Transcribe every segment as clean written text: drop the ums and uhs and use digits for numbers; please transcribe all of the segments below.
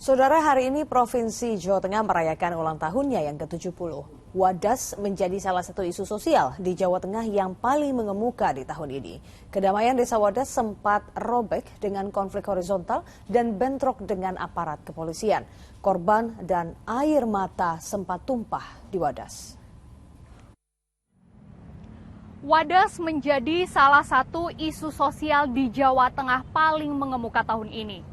Saudara, hari ini Provinsi Jawa Tengah merayakan ulang tahunnya yang ke-70. Wadas menjadi salah satu isu sosial di Jawa Tengah yang paling mengemuka di tahun ini. Kedamaian Desa Wadas sempat robek dengan konflik horizontal dan bentrok dengan aparat kepolisian. Korban dan air mata sempat tumpah di Wadas. Wadas menjadi salah satu isu sosial di Jawa Tengah paling mengemuka tahun ini.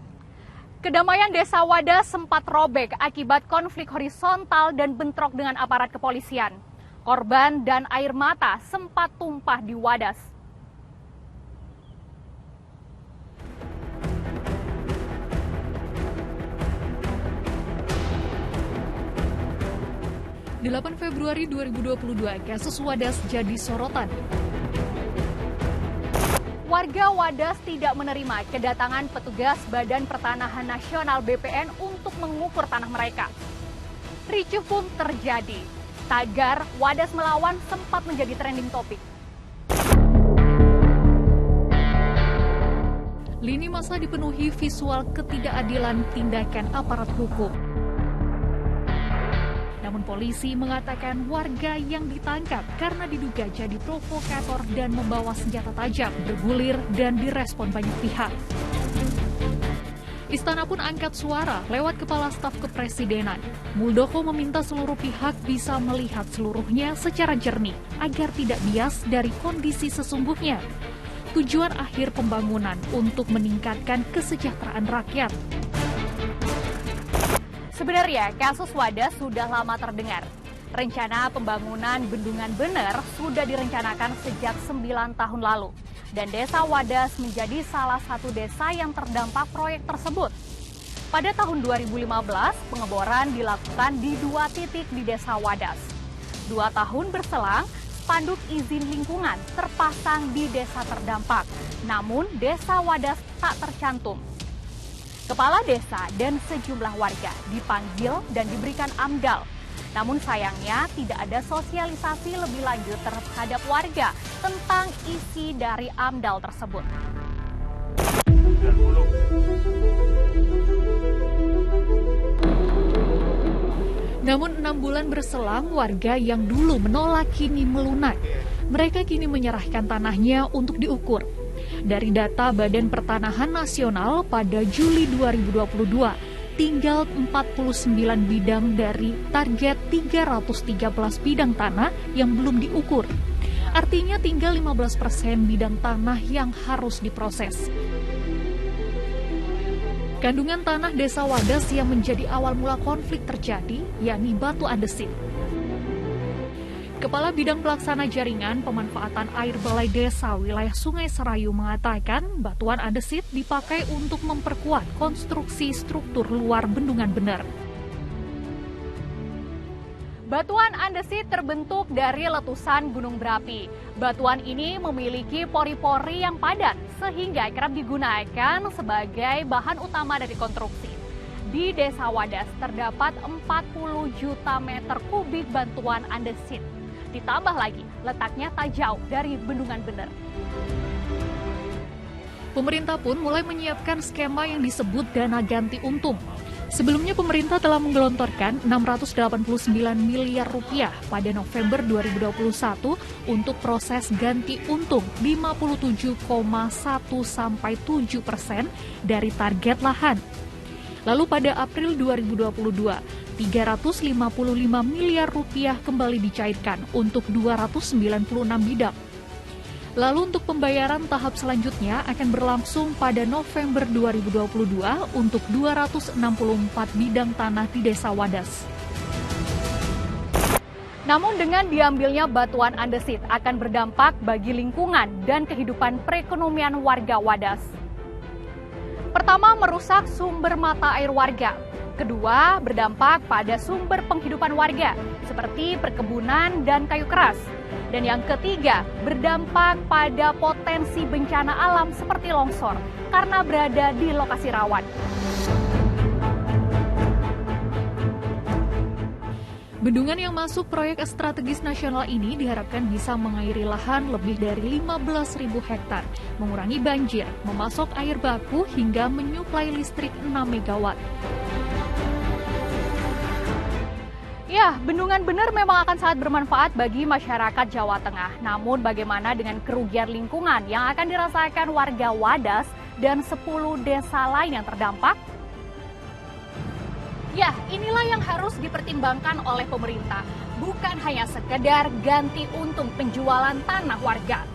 Kedamaian Desa Wadas sempat robek akibat konflik horizontal dan bentrok dengan aparat kepolisian. Korban dan air mata sempat tumpah di Wadas. (8 Februari 2022) kasus Wadas jadi sorotan. Warga Wadas tidak menerima kedatangan petugas Badan Pertanahan Nasional BPN untuk mengukur tanah mereka. Ricuh pun terjadi. Tagar Wadas melawan sempat menjadi trending topik. Lini masa dipenuhi visual ketidakadilan tindakan aparat hukum. Namun polisi mengatakan warga yang ditangkap karena diduga jadi provokator dan membawa senjata tajam bergulir dan direspon banyak pihak. Istana pun angkat suara lewat Kepala Staf Kepresidenan. Muldoko meminta seluruh pihak bisa melihat seluruhnya secara jernih agar tidak bias dari kondisi sesungguhnya. Tujuan akhir pembangunan untuk meningkatkan kesejahteraan rakyat. Sebenarnya kasus Wadas sudah lama terdengar. Rencana pembangunan Bendungan Bener sudah direncanakan sejak 9 tahun lalu. Dan Desa Wadas menjadi salah satu desa yang terdampak proyek tersebut. Pada tahun 2015, pengeboran dilakukan di 2 titik di Desa Wadas. 2 tahun berselang, spanduk izin lingkungan terpasang di desa terdampak. Namun Desa Wadas tak tercantum. Kepala desa dan sejumlah warga dipanggil dan diberikan AMDAL. Namun sayangnya tidak ada sosialisasi lebih lanjut terhadap warga tentang isi dari AMDAL tersebut. Namun 6 bulan berselang, warga yang dulu menolak kini melunak. Mereka kini menyerahkan tanahnya untuk diukur. Dari data Badan Pertanahan Nasional pada Juli 2022, tinggal 49 bidang dari target 313 bidang tanah yang belum diukur. Artinya tinggal 15% bidang tanah yang harus diproses. Kandungan tanah Desa Wadas yang menjadi awal mula konflik terjadi, yakni batu andesit. Kepala Bidang Pelaksana Jaringan Pemanfaatan Air Balai Desa Wilayah Sungai Serayu mengatakan batuan andesit dipakai untuk memperkuat konstruksi struktur luar Bendungan Bener. Batuan andesit terbentuk dari letusan gunung berapi. Batuan ini memiliki pori-pori yang padat sehingga kerap digunakan sebagai bahan utama dari konstruksi. Di Desa Wadas terdapat 40 juta meter kubik batuan andesit. Ditambah lagi, letaknya tak jauh dari Bendungan Bener. Pemerintah pun mulai menyiapkan skema yang disebut dana ganti untung. Sebelumnya pemerintah telah menggelontorkan 689 miliar rupiah pada November 2021 untuk proses ganti untung 57,1 sampai 7% dari target lahan. Lalu pada April 2022, 355 miliar rupiah kembali dicairkan untuk 296 bidang. Lalu untuk pembayaran tahap selanjutnya akan berlangsung pada November 2022 untuk 264 bidang tanah di Desa Wadas. Namun dengan diambilnya batuan andesit akan berdampak bagi lingkungan dan kehidupan perekonomian warga Wadas. Pertama, merusak sumber mata air warga. Kedua, berdampak pada sumber penghidupan warga, seperti perkebunan dan kayu keras. Dan yang ketiga, berdampak pada potensi bencana alam seperti longsor, karena berada di lokasi rawan. Bendungan yang masuk proyek strategis nasional ini diharapkan bisa mengairi lahan lebih dari 15.000 hektar, mengurangi banjir, memasok air baku hingga menyuplai listrik 6 megawatt. Ya, bendungan bener memang akan sangat bermanfaat bagi masyarakat Jawa Tengah. Namun bagaimana dengan kerugian lingkungan yang akan dirasakan warga Wadas dan 10 desa lain yang terdampak? Ya, inilah yang harus dipertimbangkan oleh pemerintah. Bukan hanya sekedar ganti untung penjualan tanah warga.